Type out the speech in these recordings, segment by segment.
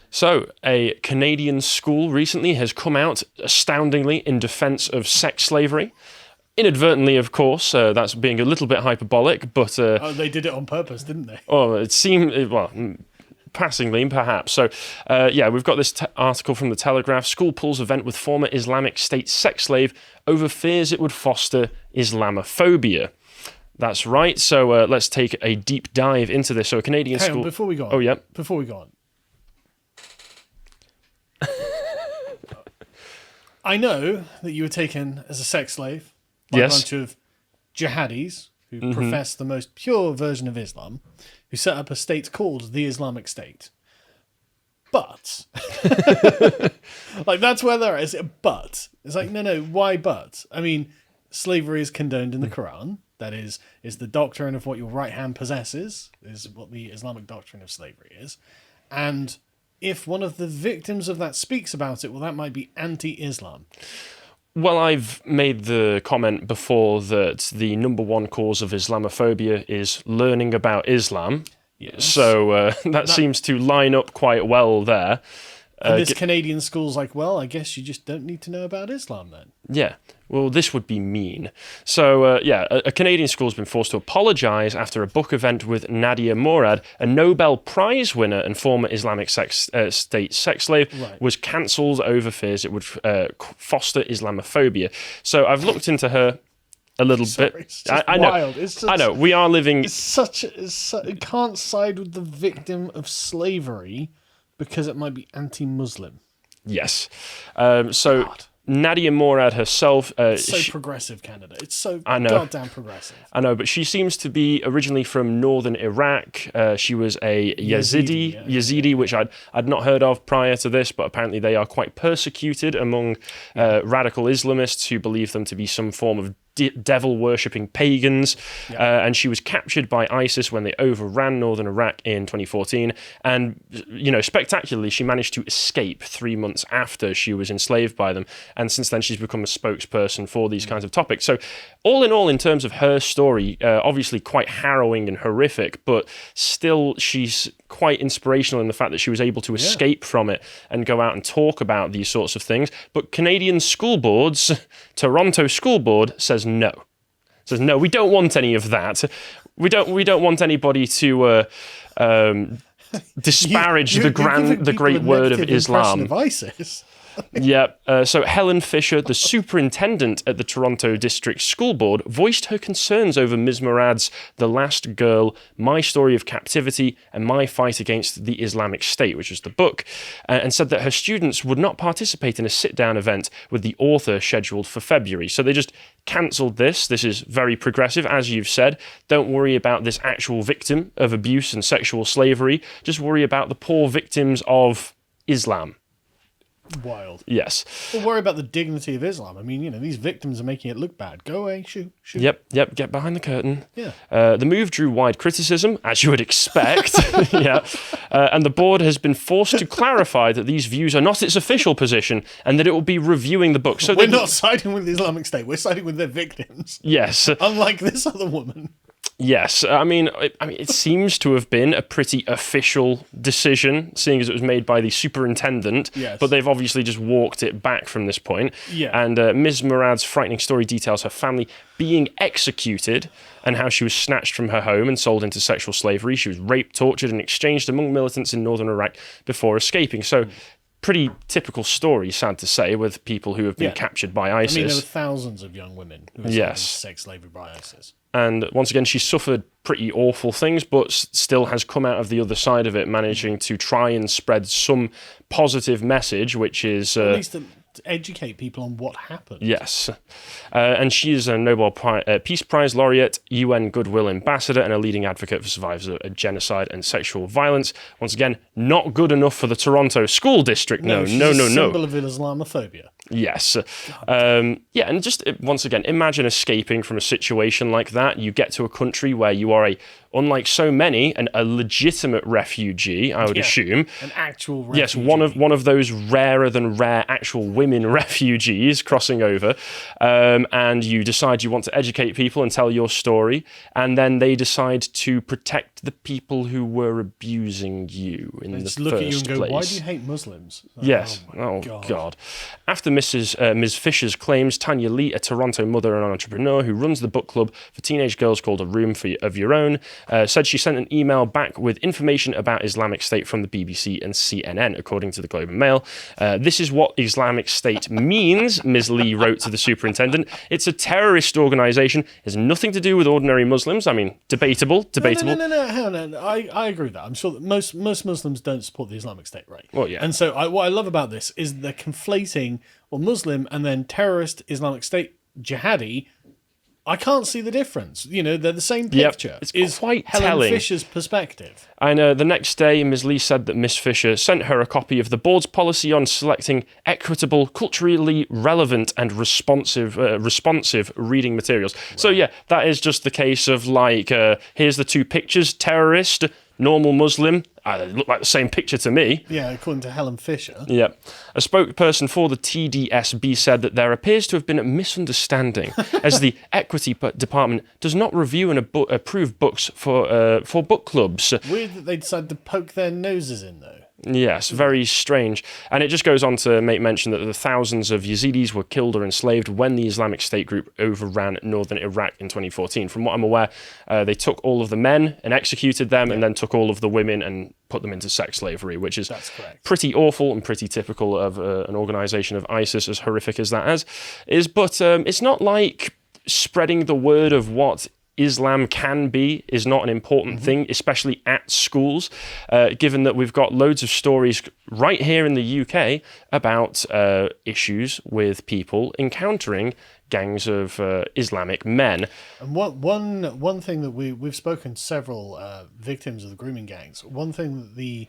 So, a Canadian school recently has come out astoundingly in defense of sex slavery. Inadvertently, of course, that's being a little bit hyperbolic, but... they did it on purpose, didn't they? Oh, it seemed... Well, passingly, perhaps. So, we've got this article from The Telegraph. School pulls event with former Islamic State sex slave over fears it would foster Islamophobia. That's right. So let's take a deep dive into this. So a Canadian school... before we go on. Oh, yeah. Before we go on. I know that you were taken as a sex slave by a bunch of jihadis who profess the most pure version of Islam, who set up a state called the Islamic State. But, like, that's where they're at. But, it's like, no, why but? I mean, slavery is condoned in the Quran. That is the doctrine of what your right hand possesses, is what the Islamic doctrine of slavery is. And if one of the victims of that speaks about it, well, that might be anti-Islam. Well, I've made the comment before that the number one cause of Islamophobia is learning about Islam. Yes. So that seems to line up quite well there. And this Canadian school's like, well, I guess you just don't need to know about Islam then. Yeah, well, this would be mean. So, a Canadian school's been forced to apologise after a book event with Nadia Morad, a Nobel Prize winner and former Islamic State sex slave, was cancelled over fears it would foster Islamophobia. So I've looked into her a little bit. It's just wild. I know. We are living... It can't side with the victim of slavery because it might be anti-Muslim. Yes. God. Nadia Morad herself... progressive, Canada. It's so goddamn progressive. I know, but she seems to be originally from northern Iraq. She was a Yazidi, which I'd not heard of prior to this, but apparently they are quite persecuted among radical Islamists who believe them to be some form of devil-worshipping pagans, and she was captured by ISIS when they overran northern Iraq in 2014, and, spectacularly, she managed to escape 3 months after she was enslaved by them, and since then she's become a spokesperson for these kinds of topics. So, all in terms of her story, obviously quite harrowing and horrific, but still she's quite inspirational in the fact that she was able to escape from it and go out and talk about these sorts of things. But Canadian school boards, Toronto School Board, says no. Says no, we don't want any of that. We don't want anybody to disparage the great word of Islam. Of ISIS. So Helen Fisher, the superintendent at the Toronto District School Board, voiced her concerns over Ms. Murad's The Last Girl, My Story of Captivity and My Fight Against the Islamic State, which is the book, and said that her students would not participate in a sit-down event with the author scheduled for February. So they just cancelled this. This is very progressive, as you've said. Don't worry about this actual victim of abuse and sexual slavery. Just worry about the poor victims of Islam. Wild. Yes. Well, worry about the dignity of Islam. I mean, these victims are making it look bad. Go away, shoot. Yep, get behind the curtain. Yeah. The move drew wide criticism, as you would expect. And the board has been forced to clarify that these views are not its official position and that it will be reviewing the book. So we're not siding with the Islamic State. We're siding with their victims. Yes. Unlike this other woman. Yes, I mean, it seems to have been a pretty official decision, seeing as it was made by the superintendent, but they've obviously just walked it back from this point. Yeah. And Ms. Murad's frightening story details her family being executed and how she was snatched from her home and sold into sexual slavery. She was raped, tortured, and exchanged among militants in northern Iraq before escaping. So, pretty typical story, sad to say, with people who have been captured by ISIS. I mean, there were thousands of young women who were sold into sex slavery by ISIS. And once again, she suffered pretty awful things, but still has come out of the other side of it, managing to try and spread some positive message, which is... at least to educate people on what happened. Yes. And she is a Nobel Peace Prize laureate, UN Goodwill Ambassador, and a leading advocate for survivors of genocide and sexual violence. Once again, not good enough for the Toronto School District. No. She's a symbol of Islamophobia. Yes. And just once again, imagine escaping from a situation like that. You get to a country where you are a unlike so many, a legitimate refugee, I would assume. An actual refugee. Yes, one of those rarer than rare actual women refugees crossing over, and you decide you want to educate people and tell your story, and then they decide to protect the people who were abusing you in the first place. Look at you and go, why do you hate Muslims? Yes. Oh God. After Ms. Fisher's claims, Tanya Lee, a Toronto mother and entrepreneur who runs the book club for teenage girls called A Room of Your Own, said she sent an email back with information about Islamic State from the BBC and CNN, according to the Globe and Mail. This is what Islamic State means, Ms. Lee wrote to the superintendent. It's a terrorist organisation. It has nothing to do with ordinary Muslims. I mean, debatable. No. Hang on. I agree with that. I'm sure that most Muslims don't support the Islamic State, right? Well, yeah. And so what I love about this is they're conflating Muslim and then terrorist, Islamic State, jihadi. I can't see the difference. They're the same picture. Yep, it's quite Helen telling. Fisher's perspective. And the next day, Ms. Lee said that Ms. Fisher sent her a copy of the board's policy on selecting equitable, culturally relevant and responsive reading materials. Right. So yeah, that is just the case of here's the two pictures, terrorist, normal Muslim. They look like the same picture to me. Yeah, according to Helen Fisher. Yeah. A spokesperson for the TDSB said that there appears to have been a misunderstanding as the Equity Department does not review and approve books for book clubs. Weird that they decided to poke their noses in, though. Yes, very strange. And it just goes on to make mention that the thousands of Yazidis were killed or enslaved when the Islamic State group overran northern Iraq in 2014. From what I'm aware, they took all of the men and executed them, and then took all of the women and put them into sex slavery, which is pretty awful and pretty typical of an organisation of ISIS, as horrific as that is. But it's not like spreading the word of what Islam can be is not an important thing, especially at schools, given that we've got loads of stories right here in the UK about issues with people encountering gangs of Islamic men. And one thing that we've spoken to several victims of the grooming gangs, one thing that the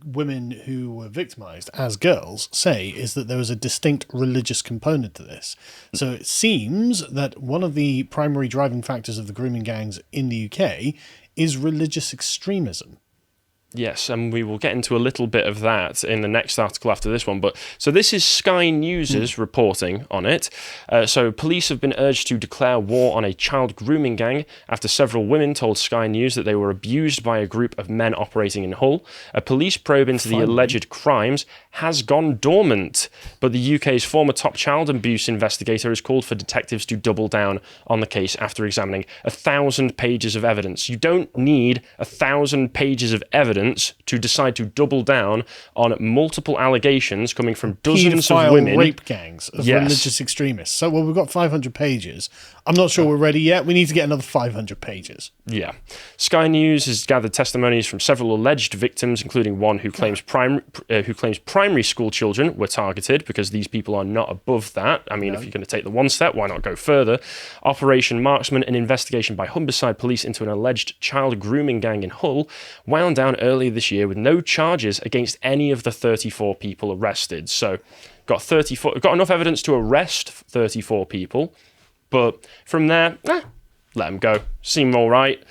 women who were victimized as girls say is that there was a distinct religious component to this. So it seems that one of the primary driving factors of the grooming gangs in the UK is religious extremism. Yes, and we will get into a little bit of that in the next article after this one. But so this is Sky News' reporting on it. So police have been urged to declare war on a child grooming gang after several women told Sky News that they were abused by a group of men operating in Hull. A police probe into the alleged crimes has gone dormant, but the UK's former top child abuse investigator has called for detectives to double down on the case after examining 1,000 pages of evidence. You don't need 1,000 pages of evidence to decide to double down on multiple allegations coming from dozens of women. Rape gangs of religious extremists. So, we've got 500 pages. I'm not sure we're ready yet. We need to get another 500 pages. Yeah. Sky News has gathered testimonies from several alleged victims, including one who claims primary school children were targeted, because these people are not above that. I mean, if you're going to take the one step, why not go further? Operation Marksman, an investigation by Humberside Police into an alleged child grooming gang in Hull, wound down earlier this year with no charges against any of the 34 people arrested. So, got enough evidence to arrest 34 people. But from there, let them go. Seem all right.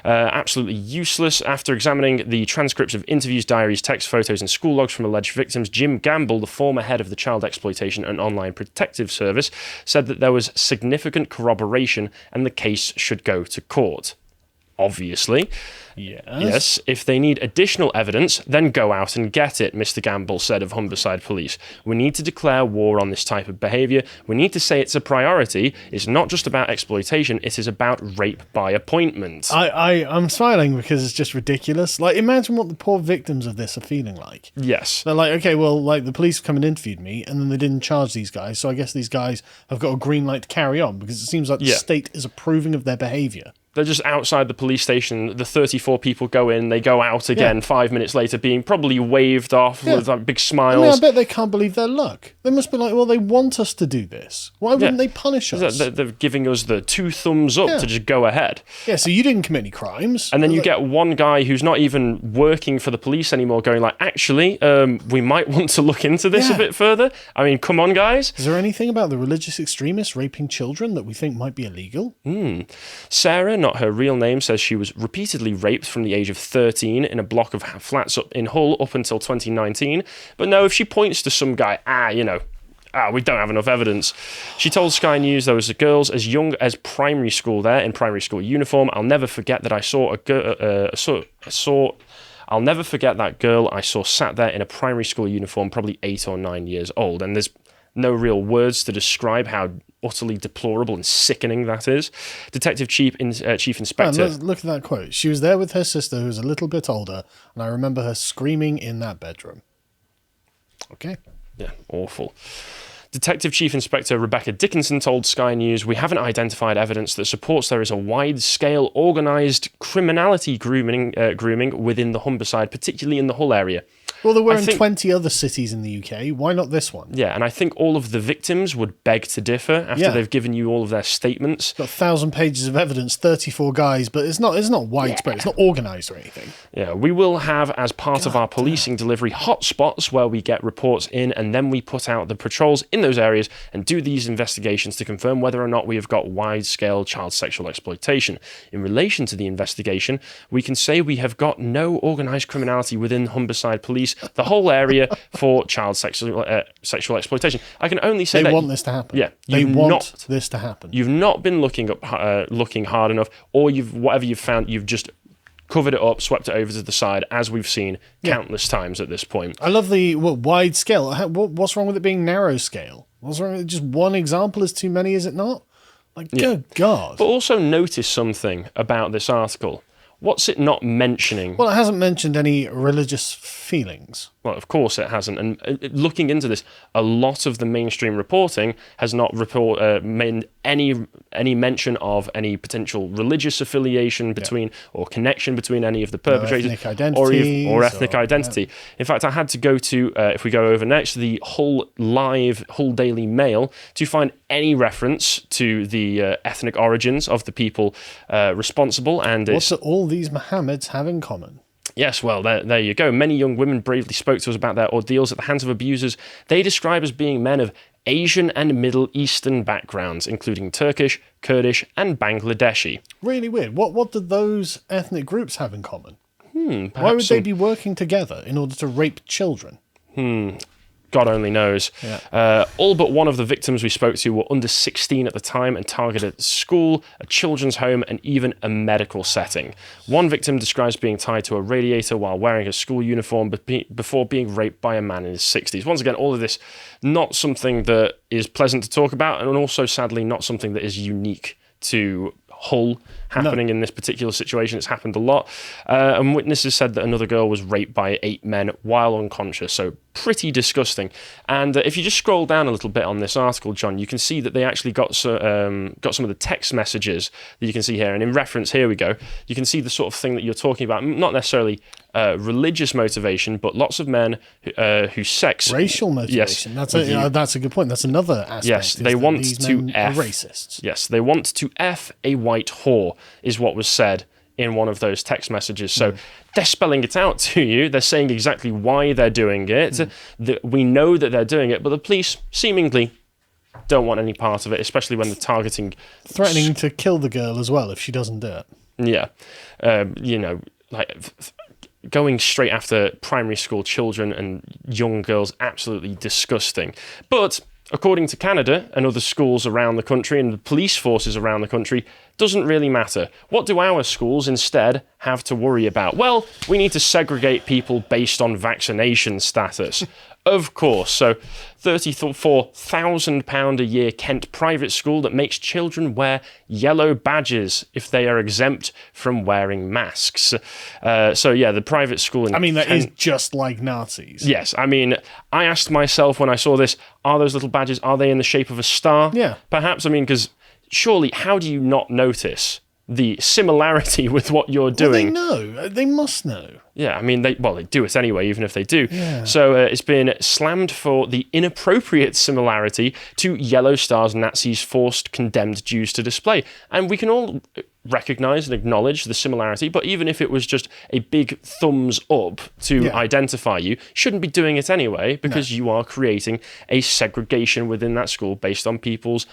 Absolutely useless. After examining the transcripts of interviews, diaries, text photos, and school logs from alleged victims, Jim Gamble, the former head of the Child Exploitation and Online Protective Service, said that there was significant corroboration and the case should go to court. Obviously. Yes. If they need additional evidence, then go out and get it, Mr. Gamble said of Humberside Police. We need to declare war on this type of behaviour. We need to say it's a priority. It's not just about exploitation. It is about rape by appointment. I'm smiling because it's just ridiculous. Like, imagine what the poor victims of this are feeling like. Yes. They're like, okay, well, like, the police have come and interviewed me, and then they didn't charge these guys, so I guess these guys have got a green light to carry on, because it seems like the state is approving of their behaviour. They're just outside the police station. The 34 people go in, they go out again 5 minutes later, being probably waved off with like big smiles. I mean, I bet they can't believe their luck. They must be like, well, they want us to do this. Why wouldn't they punish us? They're giving us the 2 thumbs up to just go ahead. Yeah, so you didn't commit any crimes. And then you get one guy who's not even working for the police anymore going like, actually, we might want to look into this a bit further. I mean, come on, guys. Is there anything about the religious extremists raping children that we think might be illegal? Sarah, not her real name, says she was repeatedly raped from the age of 13 in a block of flats up in Hull up until 2019. But no, if she points to some guy, we don't have enough evidence. She told Sky News there was girls as young as primary school there in primary school uniform. I'll never forget that I saw a girl. I'll never forget that girl I saw sat there in a primary school uniform, probably 8 or 9 years old. And there's no real words to describe how utterly deplorable and sickening that is. Detective Chief Inspector... Man, look at that quote. She was there with her sister, who was a little bit older, and I remember her screaming in that bedroom. Okay. Yeah, awful. Detective Chief Inspector Rebecca Dickinson told Sky News, "We haven't identified evidence that supports there is a wide-scale organised criminality grooming within the Humberside, particularly in the Hull area." Well, there were in 20 other cities in the UK. Why not this one? Yeah, and I think all of the victims would beg to differ after they've given you all of their statements. Got 1,000 pages of evidence, 34 guys, but it's not widespread. Yeah. It's not organised or anything. Yeah, we will have, as part of our policing delivery, hotspots where we get reports in and then we put out the patrols in those areas and do these investigations to confirm whether or not we have got wide-scale child sexual exploitation. In relation to the investigation, we can say we have got no organised criminality within Humberside Police, the whole area, for child sexual exploitation. I can only say they want this to happen. Yeah, they want this to happen. You've not been looking hard enough, or whatever you've found, you've just covered it up, swept it over to the side, as we've seen countless times at this point. I love the wide scale. What's wrong with it being narrow scale? What's wrong with it? Just one example is too many, is it not? Good God. But also notice something about this article. What's it not mentioning? Well, it hasn't mentioned any religious feelings. Well, of course it hasn't. And looking into this, a lot of the mainstream reporting has not made any mention of any potential religious affiliation between or connection between any of the perpetrators, or ethnic identity. Yeah. In fact, I had to go to, if we go over next, the Hull Daily Mail to find any reference to the ethnic origins of the people responsible. And what do all these Mohammeds have in common? Yes, well, there you go. Many young women bravely spoke to us about their ordeals at the hands of abusers they describe as being men of Asian and Middle Eastern backgrounds, including Turkish, Kurdish, and Bangladeshi. Really weird. What do those ethnic groups have in common? Why would they be working together in order to rape children? God only knows. Yeah. All but one of the victims we spoke to were under 16 at the time and targeted a school, a children's home, and even a medical setting. One victim describes being tied to a radiator while wearing a school uniform before being raped by a man in his 60s. Once again, all of this, not something that is pleasant to talk about, and also, sadly, not something that is unique to Hull happening in this particular situation. It's happened a lot. And witnesses said that another girl was raped by 8 men while unconscious. So pretty disgusting. And if you just scroll down a little bit on this article, John, you can see that they actually got some of the text messages that you can see here. And in reference, here we go. You can see the sort of thing that you're talking about, not necessarily religious motivation, but lots of men whose sex... Racial motivation. Yes, that's a good point. That's another aspect. Yes, they want to F... racists. Yes, they want to F a white whore, is what was said in one of those text messages. So they're spelling it out to you. They're saying exactly why they're doing it. We know that they're doing it, but the police seemingly don't want any part of it, especially when they're targeting... Threatening to kill the girl as well if she doesn't do it. Yeah. Going straight after primary school children and young girls, absolutely disgusting. But according to Canada and other schools around the country and the police forces around the country, doesn't really matter. What do our schools instead have to worry about? Well, we need to segregate people based on vaccination status. Of course. So £34,000 a year Kent private school that makes children wear yellow badges if they are exempt from wearing masks. The private school in that is just like Nazis. Yes. I asked myself when I saw this, are those little badges, are they in the shape of a star? Yeah. Perhaps, because surely, how do you not notice the similarity with what you're doing? Well, they know. They must know. Yeah, they do it anyway, even if they do. Yeah. So it's been slammed for the inappropriate similarity to Yellow Star's Nazis forced condemned Jews to display. And we can all recognize and acknowledge the similarity, but even if it was just a big thumbs up to identify you, shouldn't be doing it anyway, because you are creating a segregation within that school based on people's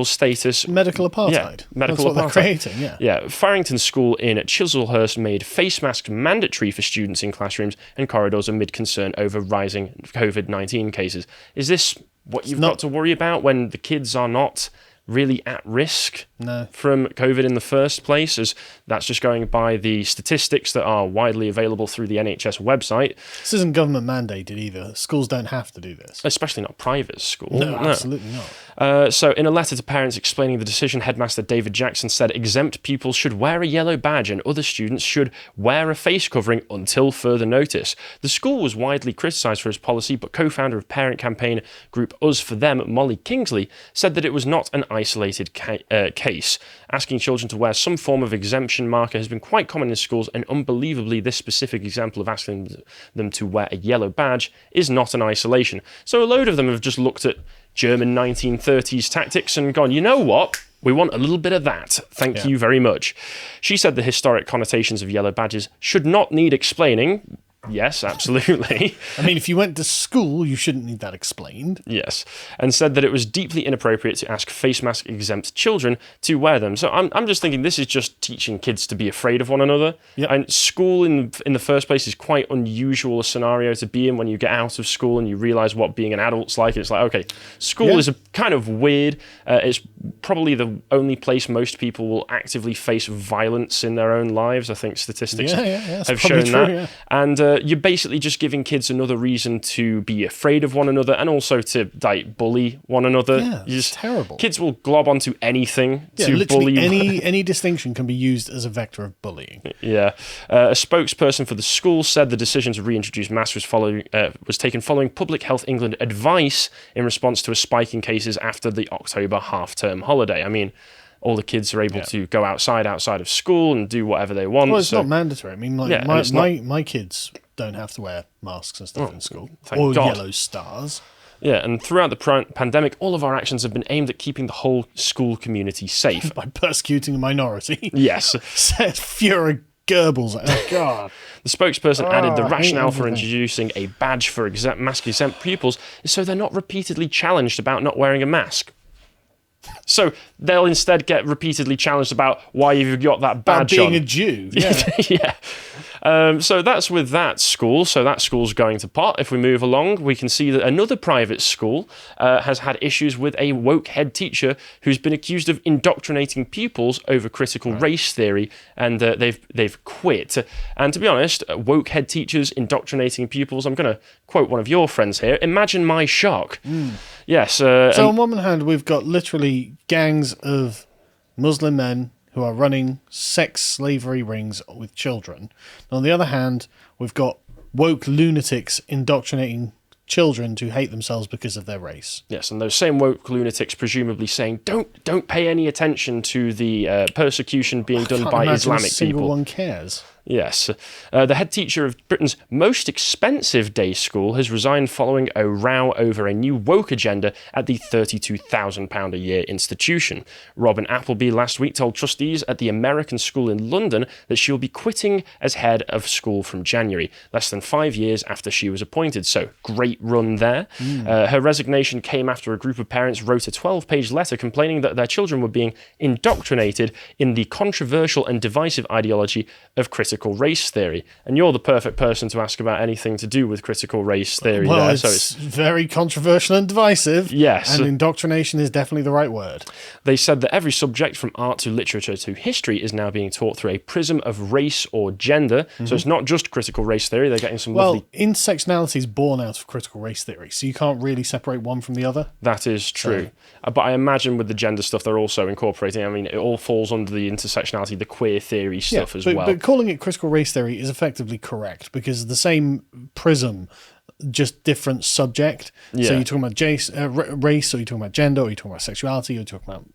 status. Medical apartheid. Yeah, medical That's what apartheid. they're creating, Yeah, Farrington School in Chislehurst made face masks mandatory for students in classrooms and corridors amid concern over rising COVID-19 cases. Is this what you've got to worry about when the kids are not really at risk from COVID in the first place, as that's just going by the statistics that are widely available through the NHS website? This isn't government mandated either. Schools don't have to do this. Especially not private school. No, absolutely not. So in a letter to parents explaining the decision, Headmaster David Jackson said exempt pupils should wear a yellow badge and other students should wear a face covering until further notice. The school was widely criticised for its policy, but co-founder of parent campaign group Us For Them, Molly Kingsley, said that it was not an isolated case. Asking children to wear some form of exemption marker has been quite common in schools, and unbelievably, this specific example of asking them to wear a yellow badge is not an isolation. So a load of them have just looked at German 1930s tactics and gone, you know what? We want a little bit of that. Thank you very much. She said the historic connotations of yellow badges should not need explaining. Yes, absolutely. I mean, if you went to school, you shouldn't need that explained. Yes, and said that it was deeply inappropriate to ask face mask exempt children to wear them. So I'm just thinking this is just teaching kids to be afraid of one another. Yep. And school in the first place is quite unusual a scenario to be in when you get out of school and you realise what being an adult's like. It's like, okay, school is a kind of weird. It's probably the only place most people will actively face violence in their own lives. I think statistics have shown true, that. Yeah. And you're basically just giving kids another reason to be afraid of one another and also to like bully one another. Yeah, it's terrible. Kids will glob onto anything to bully. Any distinction can be used as a vector of bullying. Yeah. A spokesperson for the school said the decision to reintroduce masks was taken following Public Health England advice in response to a spike in cases after the October half-term holiday. I mean, all the kids are able to go outside of school and do whatever they want. Well, it's not mandatory. I mean, like my kids don't have to wear masks and stuff in school. Or yellow stars. Yeah, and throughout the pandemic, all of our actions have been aimed at keeping the whole school community safe. By persecuting a minority. Yes. Says Fuhrer Goebbels. Oh, God. The spokesperson added the rationale for introducing a badge for mask-exempt pupils is so they're not repeatedly challenged about not wearing a mask. So they'll instead get repeatedly challenged about why you've got that badge on. Being a Jew. Yeah. Yeah. So that's with that school. So that school's going to pot. If we move along, we can see that another private school has had issues with a woke head teacher who's been accused of indoctrinating pupils over critical race theory, and they've quit. And to be honest, woke head teachers indoctrinating pupils, I'm going to quote one of your friends here, imagine my shock. Yes. So on one hand, we've got literally gangs of Muslim men who are running sex slavery rings with children. And on the other hand, we've got woke lunatics indoctrinating children to hate themselves because of their race. Yes, and those same woke lunatics presumably saying, don't pay any attention to the persecution being done by Islamic people. One cares. Yes. The head teacher of Britain's most expensive day school has resigned following a row over a new woke agenda at the £32,000 a year institution. Robin Appleby last week told trustees at the American school in London that she'll be quitting as head of school from January, less than 5 years after she was appointed. So, great run there. Her resignation came after a group of parents wrote a 12-page letter complaining that their children were being indoctrinated in the controversial and divisive ideology of critical race theory. And you're the perfect person to ask about anything to do with critical race theory. Well, there. So it's very controversial and divisive. Yes. And indoctrination is definitely the right word. They said that every subject from art to literature to history is now being taught through a prism of race or gender. So it's not just critical race theory. They're getting some lovely... Well, intersectionality is born out of critical race theory, so you can't really separate one from the other. That is true. But I imagine with the gender stuff, they're also incorporating, I mean, it all falls under the intersectionality, the queer theory stuff as well. But calling it critical race theory is effectively correct because the same prism, just different subject. So you're talking about race, or you're talking about gender, or you're talking about sexuality, or you're talking about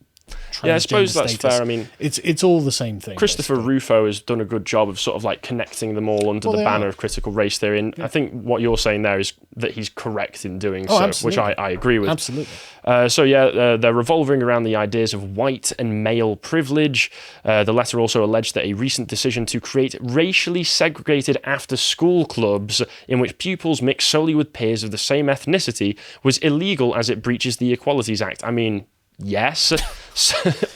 Yeah, I suppose that's fair. I mean, it's all the same thing. Christopher Rufo has done a good job of sort of like connecting them all under the banner of critical race theory. And I think what you're saying there is that he's correct in doing so, which I agree with. Absolutely. They're revolving around the ideas of white and male privilege. The letter also alleged that a recent decision to create racially segregated after-school clubs in which pupils mix solely with peers of the same ethnicity was illegal as it breaches the Equalities Act. I mean, yes,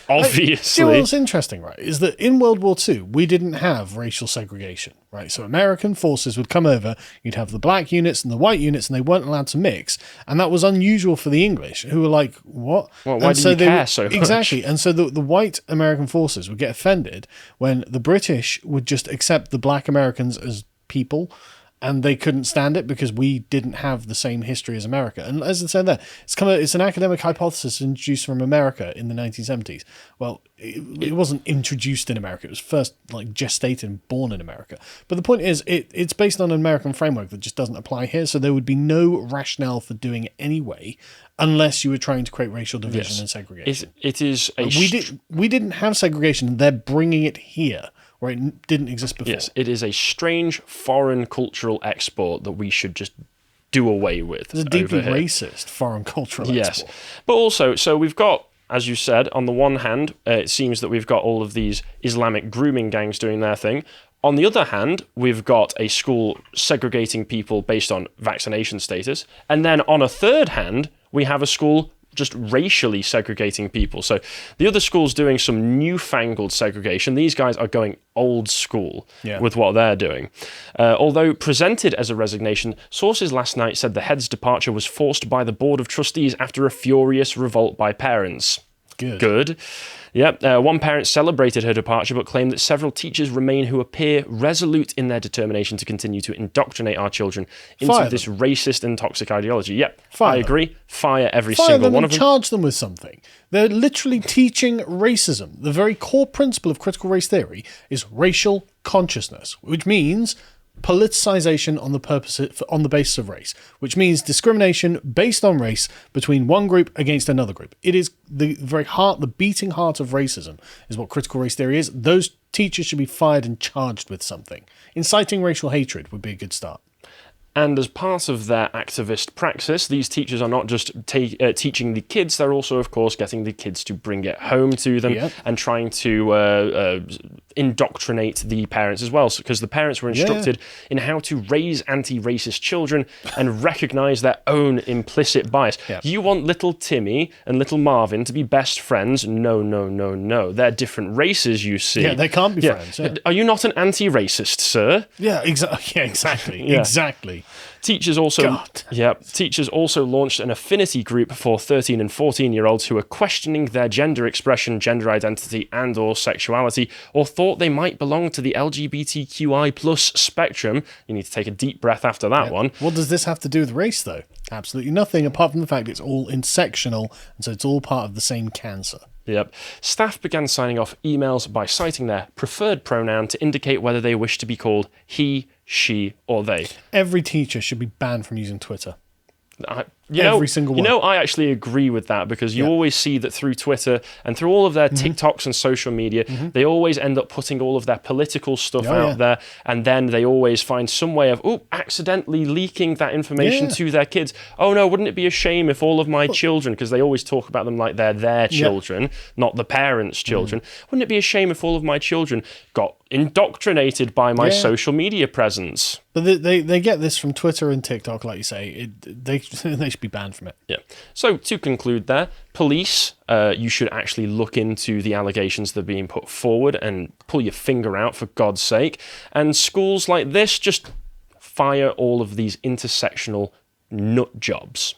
obviously. You know what's interesting, right, is that in World War II, we didn't have racial segregation, right? So American forces would come over, you'd have the black units and the white units, and they weren't allowed to mix. And that was unusual for the English, who were like, what? Well, why do you care so much? Exactly. And so the white American forces would get offended when the British would just accept the black Americans as people, and they couldn't stand it because we didn't have the same history as America. And as I said there, it's an academic hypothesis introduced from America in the 1970s. Well, it wasn't introduced in America. It was first like gestated and born in America. But the point is, it's based on an American framework that just doesn't apply here. So there would be no rationale for doing it anyway, unless you were trying to create racial division and segregation. It is we didn't have segregation. They're bringing it here, where it didn't exist before. Yes, it is a strange foreign cultural export that we should just do away with. It's a deeply racist foreign cultural export. Yes, but also, so we've got, as you said, on the one hand, it seems that we've got all of these Islamic grooming gangs doing their thing. On the other hand, we've got a school segregating people based on vaccination status. And then on a third hand, we have a school just racially segregating people. So the other school's doing some newfangled segregation. These guys are going old school with what they're doing. Although presented as a resignation, sources last night said the head's departure was forced by the Board of Trustees after a furious revolt by parents. Good. Yep. One parent celebrated her departure but claimed that several teachers remain who appear resolute in their determination to continue to indoctrinate our children into this racist and toxic ideology. Yep. I agree. Fire every single one of them. Charge them with something. They're literally teaching racism. The very core principle of critical race theory is racial consciousness, which means politicization on the basis of race, which means discrimination based on race between one group against another group. It is the very heart, the beating heart of racism is what critical race theory is. Those teachers should be fired and charged with something. Inciting racial hatred would be a good start. And as part of their activist praxis, these teachers are not just teaching the kids, they're also, of course, getting the kids to bring it home to them and trying to indoctrinate the parents as well, because the parents were instructed in how to raise anti-racist children and recognize their own implicit bias. You want little Timmy and little Marvin to be best friends? No, no, no, no. They're different races, you see. Yeah, they can't be friends. Yeah. Are you not an anti-racist, sir? Yeah, exactly. Exactly. Teachers also launched an affinity group for 13 and 14-year-olds who are questioning their gender expression, gender identity, and or sexuality, or thought they might belong to the LGBTQI plus spectrum. You need to take a deep breath after that one. What does this have to do with race, though? Absolutely nothing, apart from the fact it's all intersectional, and so it's all part of the same cancer. Yep. Staff began signing off emails by citing their preferred pronoun to indicate whether they wish to be called he, she, or they. Every teacher should be banned from using Twitter. Every single one. I actually agree with that, because you always see that through Twitter and through all of their TikToks and social media, they always end up putting all of their political stuff out there, and then they always find some way of accidentally leaking that information to their kids. Oh no, wouldn't it be a shame if all of my children, because they always talk about them like they're their children, not the parents' children. Wouldn't it be a shame if all of my children got indoctrinated by my social media presence? But they get this from Twitter and TikTok, like you say. They should be banned from it. Yeah. So to conclude there, police, you should actually look into the allegations that are being put forward and pull your finger out, for God's sake. And schools like this, just fire all of these intersectional nut jobs.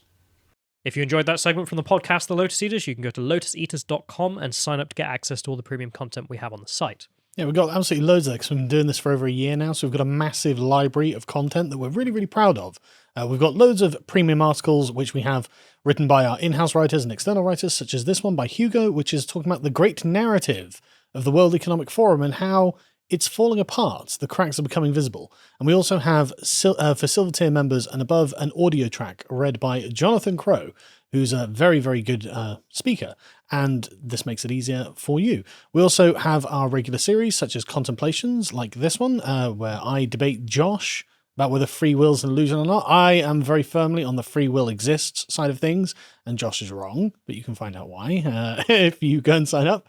If you enjoyed that segment from the podcast, The Lotus Eaters, you can go to lotuseaters.com and sign up to get access to all the premium content we have on the site. Yeah, we've got absolutely loads of it, because we've been doing this for over a year now, so we've got a massive library of content that we're really, really proud of. We've got loads of premium articles, which we have written by our in-house writers and external writers, such as this one by Hugo, which is talking about the great narrative of the World Economic Forum and how it's falling apart. The cracks are becoming visible. And we also have, for silver tier members and above, an audio track read by Jonathan Crow, who's a very, very good speaker. And this makes it easier for you. We also have our regular series, such as Contemplations, like this one, where I debate Josh about whether free will's an illusion or not. I am very firmly on the free will exists side of things, and Josh is wrong, but you can find out why if you go and sign up.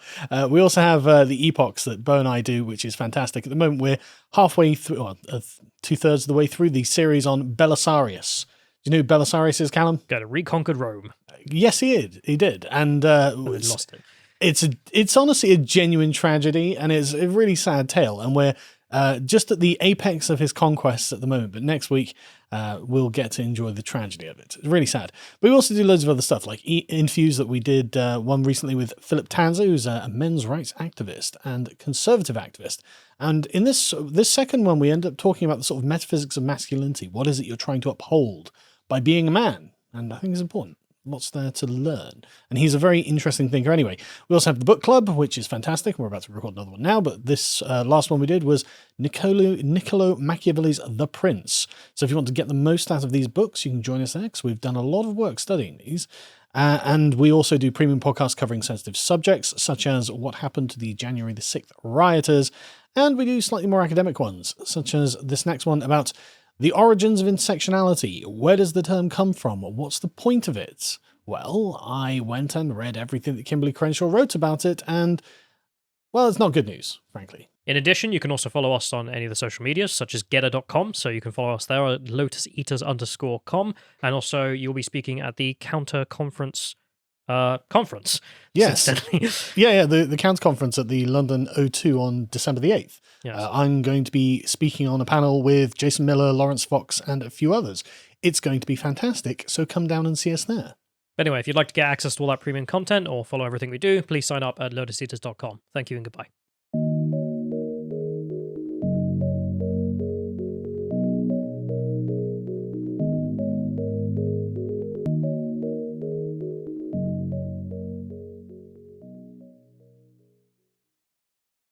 We also have the epochs that Bo and I do, which is fantastic. At the moment, we're halfway through, or 2/3 of the way through the series on Belisarius. Do you know who Belisarius is, Callum? Got to reconquered Rome. Yes, he did. He did, and We lost it. It's honestly a genuine tragedy, and it's a really sad tale. And we're just at the apex of his conquests at the moment. But next week, we'll get to enjoy the tragedy of it. It's really sad. But we also do loads of other stuff, like interviews that we did one recently with Philip Tanzer, who's a men's rights activist and conservative activist. And in this second one, we end up talking about the sort of metaphysics of masculinity. What is it you're trying to uphold by being a man? And I think it's important. Lots there to learn. And he's a very interesting thinker anyway. We also have the book club, which is fantastic. We're about to record another one now, but this last one we did was Niccolo Machiavelli's The Prince. So if you want to get the most out of these books, you can join us there, because we've done a lot of work studying these. And we also do premium podcasts covering sensitive subjects, such as what happened to the January the 6th rioters. And we do slightly more academic ones, such as this next one about the origins of intersectionality. Where does the term come from? What's the point of it? Well, I went and read everything that Kimberly Crenshaw wrote about it, and, well, it's not good news, frankly. In addition, you can also follow us on any of the social medias, such as getter.com, so you can follow us there at lotuseaters_com, and also you'll be speaking at the Counter Conference conference. Yes. The Counter Conference at the London O2 on December the 8th. Yes. I'm going to be speaking on a panel with Jason Miller, Lawrence Fox, and a few others. It's going to be fantastic, so come down and see us there. But anyway, if you'd like to get access to all that premium content or follow everything we do, please sign up at lotuseaters.com. Thank you and goodbye.